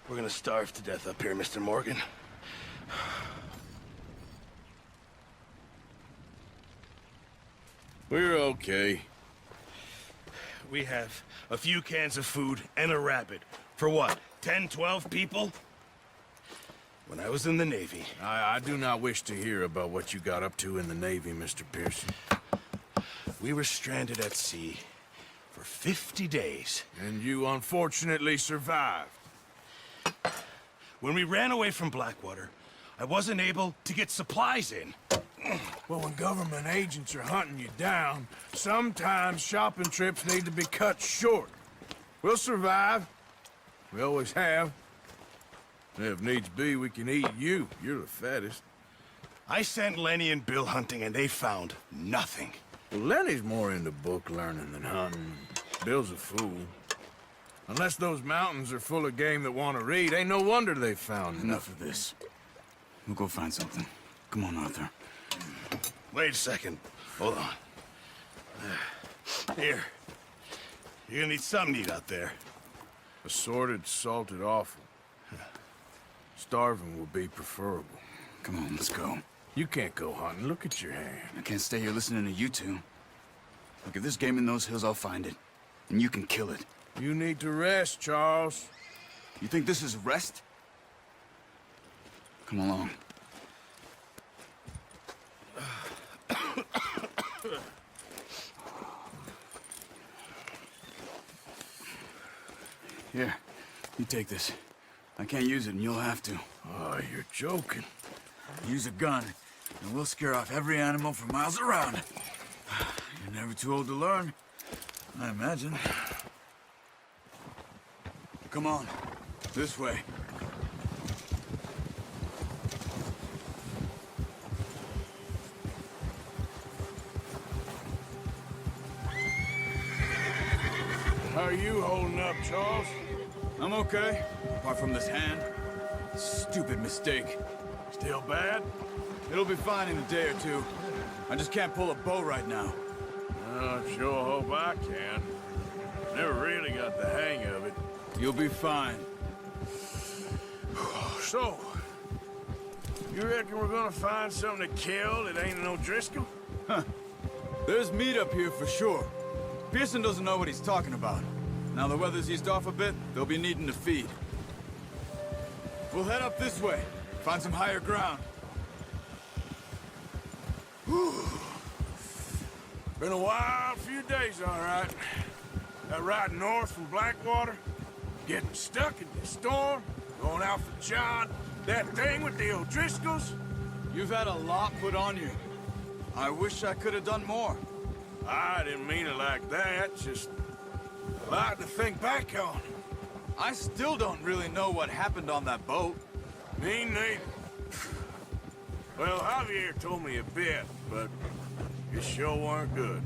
We're gonna starve to death up here, Mr. Morgan. We're okay. We have a few cans of food and a rabbit. For what, 10, 12 people? When I was in the Navy... I do not wish to hear about what you got up to in the Navy, Mr. Pearson. We were stranded at sea for 50 days. And you unfortunately survived. When we ran away from Blackwater, I wasn't able to get supplies in. Well, when government agents are hunting you down, sometimes shopping trips need to be cut short. We'll survive. We always have. If needs be, we can eat you. You're the fattest. I sent Lenny and Bill hunting, and they found nothing. Well, Lenny's more into book learning than hunting. Bill's a fool. Unless those mountains are full of game that want to read, ain't no wonder they found Enough of this. We'll go find something. Come on, Arthur. Wait a second. Hold on. Here. You're gonna need something to eat out there. Assorted, salted offal. Starving will be preferable. Come on, let's go. You can't go hunting. Look at your hand. I can't stay here listening to you two. Look, if there's game in those hills, I'll find it. And you can kill it. You need to rest, Charles. You think this is rest? Come along. Here, you take this. I can't use it, and you'll have to. Oh, you're joking. Use a gun, and we'll scare off every animal for miles around. You're never too old to learn, I imagine. Come on, this way. How are you holding up, Charles? I'm okay, apart from this hand. Stupid mistake. Still bad? It'll be fine in a day or two. I just can't pull a bow right now. I sure hope I can. Never really got the hang of it. You'll be fine. So, you reckon we're gonna find something to kill that ain't no Driscoll? There's meat up here for sure. Pearson doesn't know what he's talking about. Now the weather's eased off a bit, they'll be needing to feed. We'll head up this way, find some higher ground. Been a wild few days, all right. That ride north from Blackwater, getting stuck in the storm, going out for John, that thing with the O'Driscolls. You've had a lot put on you. I wish I could have done more. I didn't mean it like that, just a lot to think back on. I still don't really know what happened on that boat. Me neither. Well, Javier told me a bit, but it sure weren't good.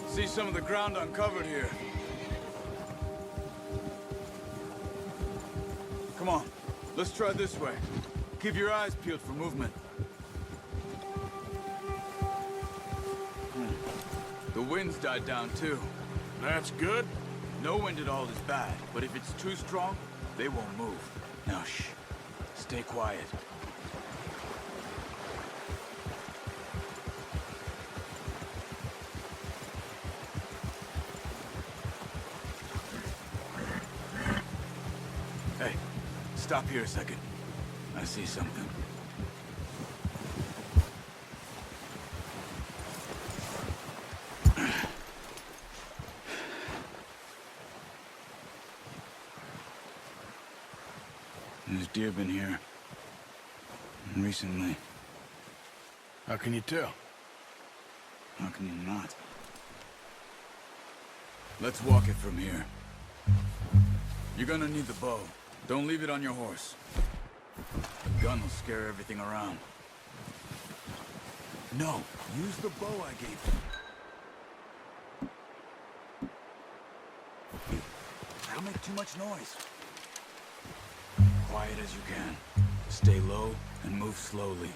See some of the ground uncovered here. Come on, let's try this way. Keep your eyes peeled for movement. The wind's died down too. That's good. No wind at all is bad, but if it's too strong, they won't move. Now shh, stay quiet. Hey, stop here a second. I see something. There's deer been here. Recently. How can you tell? How can you not? Let's walk it from here. You're gonna need the bow. Don't leave it on your horse. The gun will scare everything around. No, use the bow I gave you. Don't make too much noise. Quiet as you can. Stay low and move slowly.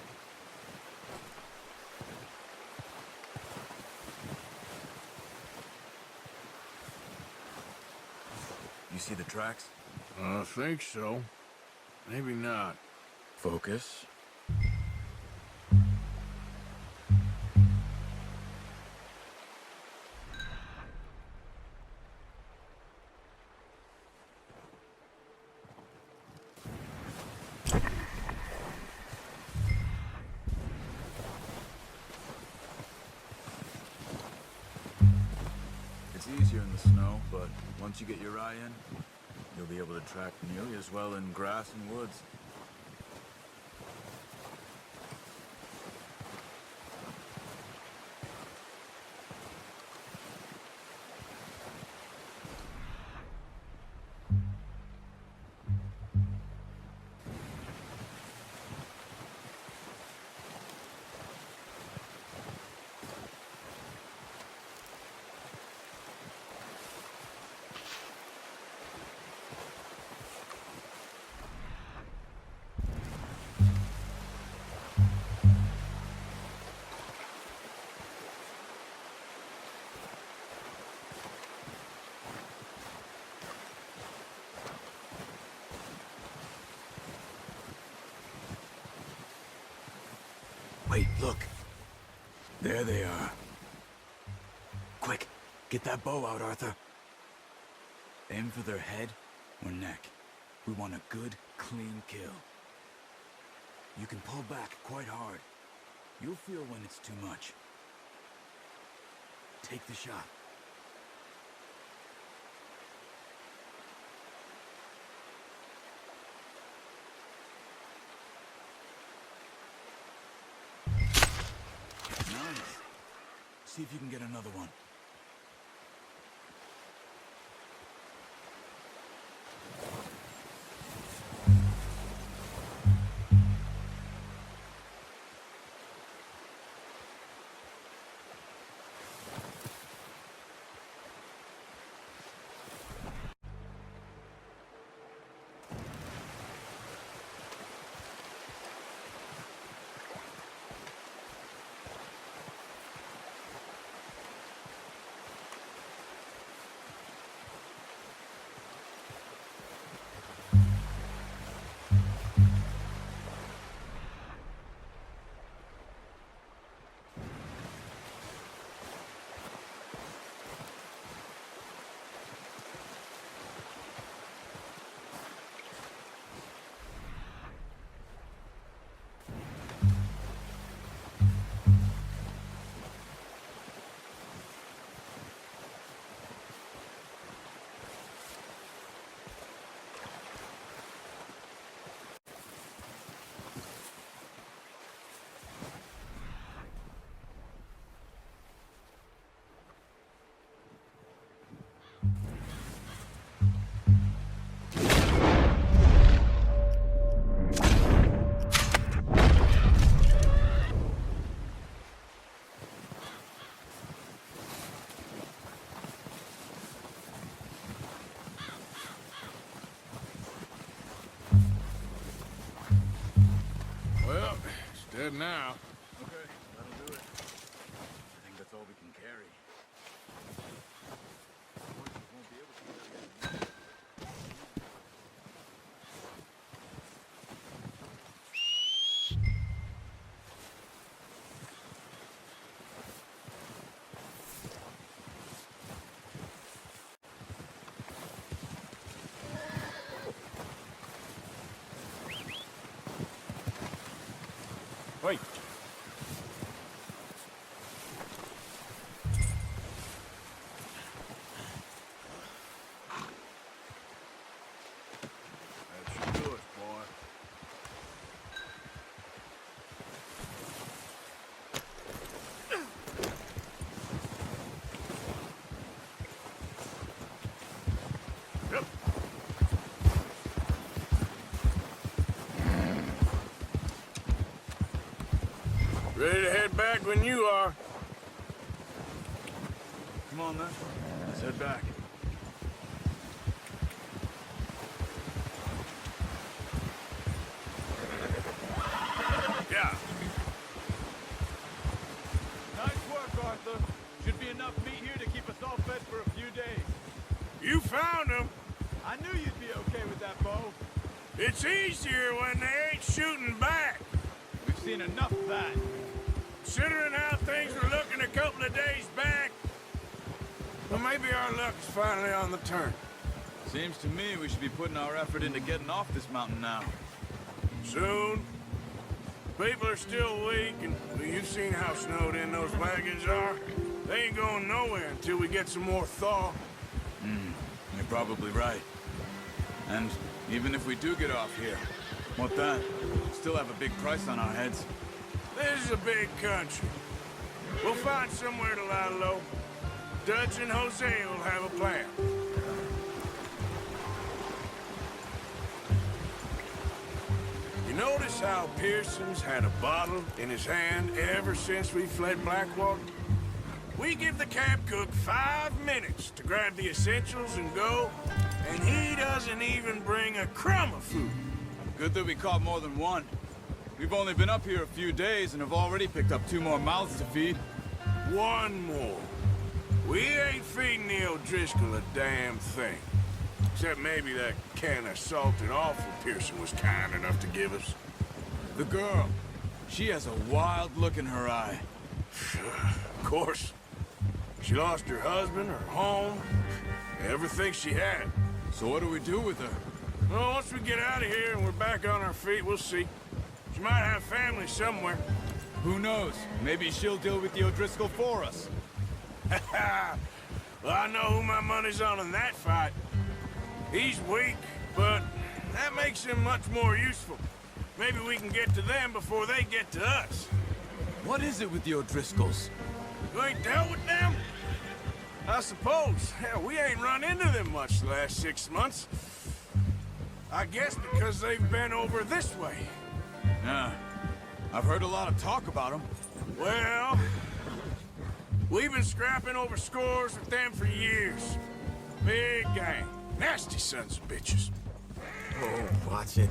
You see the tracks? I think so. Maybe not. Focus. It's easier in the snow, but once you get your eye in, you'll be able to track nearly as well in grass and woods. Wait, look. There they are. Quick, get that bow out, Arthur. Aim for their head or neck. We want a good, clean kill. You can pull back quite hard. You'll feel when it's too much. Take the shot. Nice. See if you can get another one. Well, it's dead now. Okay, that'll do it. I think that's all we can carry. Horses won't be able to carry it. Wait. That should do it, boy. Ready to head back when you are. Come on, then. Let's head back. Yeah. Nice work, Arthur. Should be enough meat here to keep us all fed for a few days. You found them. I knew you'd be okay with that bow. It's easier when they ain't shooting back. We've seen enough of that. Considering how things were looking a couple of days back, well, maybe our luck's finally on the turn. Seems to me we should be putting our effort into getting off this mountain now. Soon. People are still weak, and well, you've seen how snowed in those wagons are. They ain't going nowhere until we get some more thaw. You're probably right. And even if we do get off here, what then? Still have a big price on our heads. This is a big country. We'll find somewhere to lie low. Dutch and Jose will have a plan. You notice how Pearson's had a bottle in his hand ever since we fled Blackwater? We give the camp cook 5 minutes to grab the essentials and go, and he doesn't even bring a crumb of food. Good that we caught more than one. We've only been up here a few days and have already picked up 2 more mouths to feed. One more. We ain't feeding the O'Driscoll a damn thing. Except maybe that can of salted offal Pearson was kind enough to give us. The girl. She has a wild look in her eye. Of course. She lost her husband, her home, everything she had. So what do we do with her? Well, once we get out of here and we're back on our feet, we'll see. She might have family somewhere. Who knows? Maybe she'll deal with the O'Driscoll for us. Well, I know who my money's on in that fight. He's weak, but that makes him much more useful. Maybe we can get to them before they get to us. What is it with the O'Driscolls? You ain't dealt with them? I suppose. Hell, we ain't run into them much the last 6 months. I guess because they've been over this way. Yeah. I've heard a lot of talk about them. Well, we've been scrapping over scores with them for years. Big gang. Nasty sons of bitches. Oh, watch it.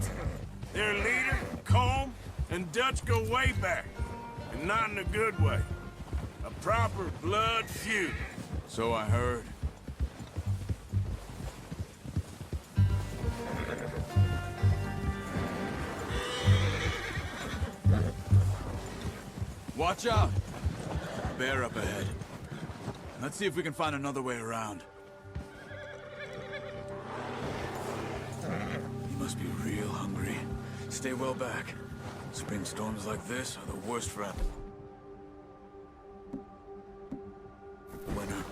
Their leader, Combe, and Dutch go way back. And not in a good way. A proper blood feud. So I heard. Watch out! Bear up ahead. Let's see if we can find another way around. You must be real hungry. Stay well back. Spring storms like this are the worst for us. Winter.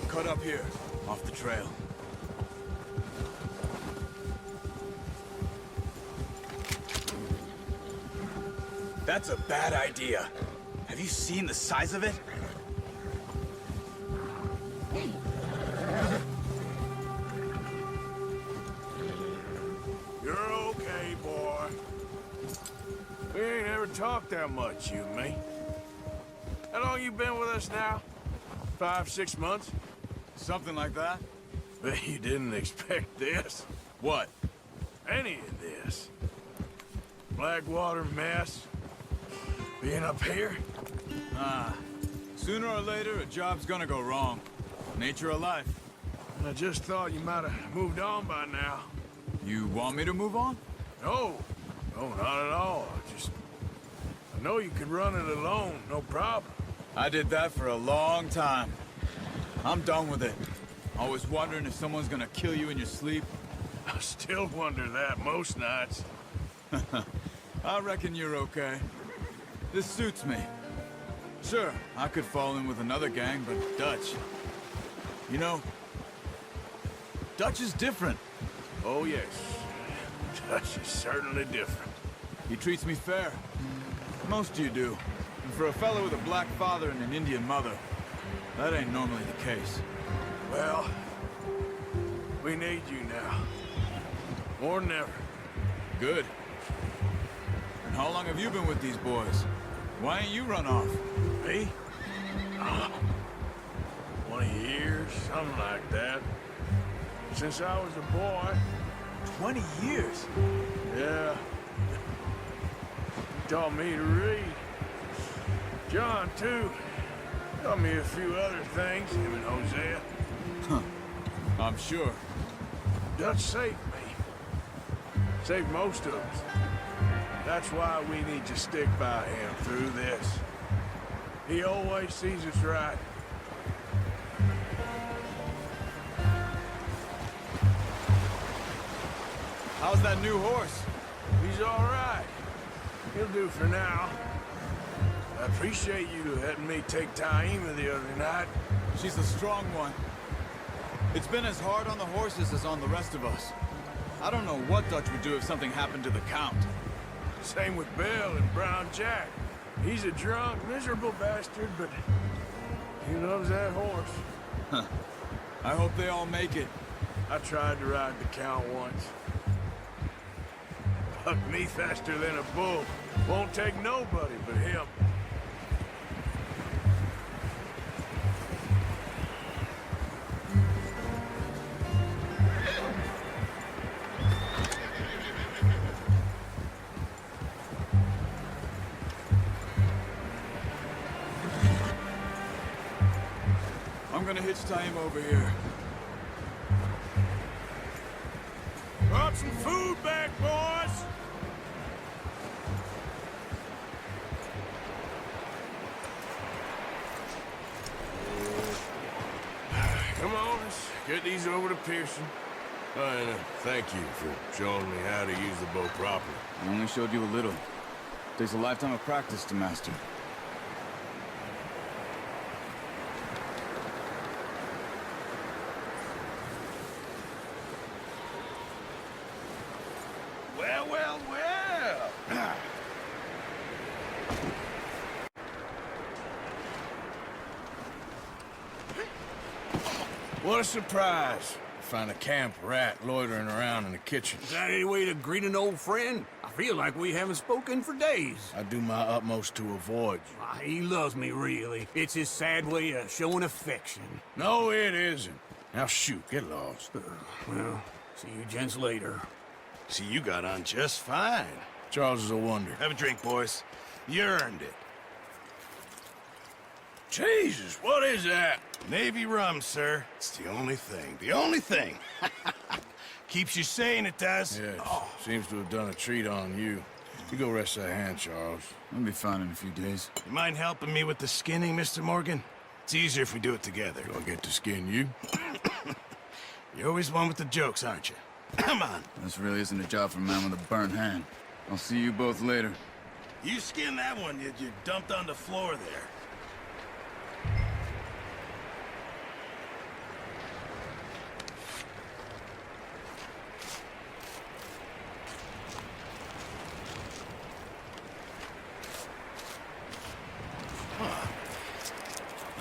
Cut up here, off the trail. That's a bad idea. Have you seen the size of it? You're okay, boy. We ain't ever talked that much, you and me. How long you been with us now? 5, 6 months? Something like that? Bet you didn't expect this. What? Any of this. Blackwater mess. Being up here? Sooner or later, a job's gonna go wrong. Nature of life. I just thought you might have moved on by now. You want me to move on? No. No, not at all. I know you could run it alone, no problem. I did that for a long time. I'm done with it. Always wondering if someone's gonna kill you in your sleep. I still wonder that most nights. I reckon you're okay. This suits me. Sure, I could fall in with another gang, but Dutch. You know, Dutch is different. Oh, yes. Dutch is certainly different. He treats me fair. Most of you do. And for a fellow with a black father and an Indian mother, that ain't normally the case. Well, we need you now. More than ever. Good. And how long have you been with these boys? Why ain't you run off? Me? Oh, 20 years, something like that. Since I was a boy. 20 years? Yeah. He taught me to read. John, too. Taught me a few other things, him and Hosea. I'm sure. Dutch saved me. Saved most of us. That's why we need to stick by him through this. He always sees us right. How's that new horse? He's all right. He'll do for now. I appreciate you letting me take Taima the other night. She's a strong one. It's been as hard on the horses as on the rest of us. I don't know what Dutch would do if something happened to the Count. Same with Bill and Brown Jack. He's a drunk, miserable bastard, but he loves that horse. I hope they all make it. I tried to ride the Count once. Bucked me faster than a bull. Won't take nobody but him. I'm gonna hitch Taima over here. Brought some food back, boys! Come on, let's get these over to Pearson. And thank you for showing me how to use the bow properly. I only showed you a little. Takes a lifetime of practice to master. Well, well, well. What a surprise. Find a camp rat loitering around in the kitchen. Is that any way to greet an old friend? I feel like we haven't spoken for days. I do my utmost to avoid you. Ah, he loves me, really. It's his sad way of showing affection. No, it isn't. Now shoot, get lost. Well, see you gents later. See, you got on just fine. Charles is a wonder. Have a drink, boys. You earned it. Jesus, what is that? Navy rum, sir. It's the only thing. The only thing. Keeps you sane, it does. Yes, seems to have done a treat on you. You go rest that hand, Charles. I'll be fine in a few days. You mind helping me with the skinning, Mr. Morgan? It's easier if we do it together. Do I get to skin you? You're always one with the jokes, aren't you? Come on. This really isn't a job for a man with a burnt hand. I'll see you both later. You skinned that one you dumped on the floor there.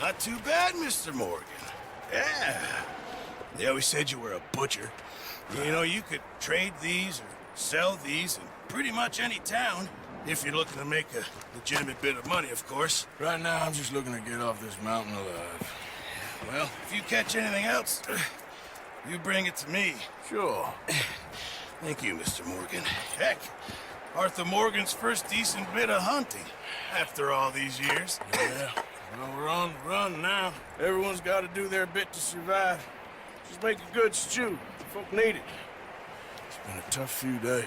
Not too bad, Mr. Morgan. Yeah. They always said you were a butcher. You know, you could trade these or sell these in pretty much any town, if you're looking to make a legitimate bit of money, of course. Right now, I'm just looking to get off this mountain alive. Well, if you catch anything else, you bring it to me. Sure. Thank you, Mr. Morgan. Heck, Arthur Morgan's first decent bit of hunting after all these years. Yeah. Well, we're on the run now. Everyone's got to do their bit to survive. Just make a good stew. Folk need it. It's been a tough few days.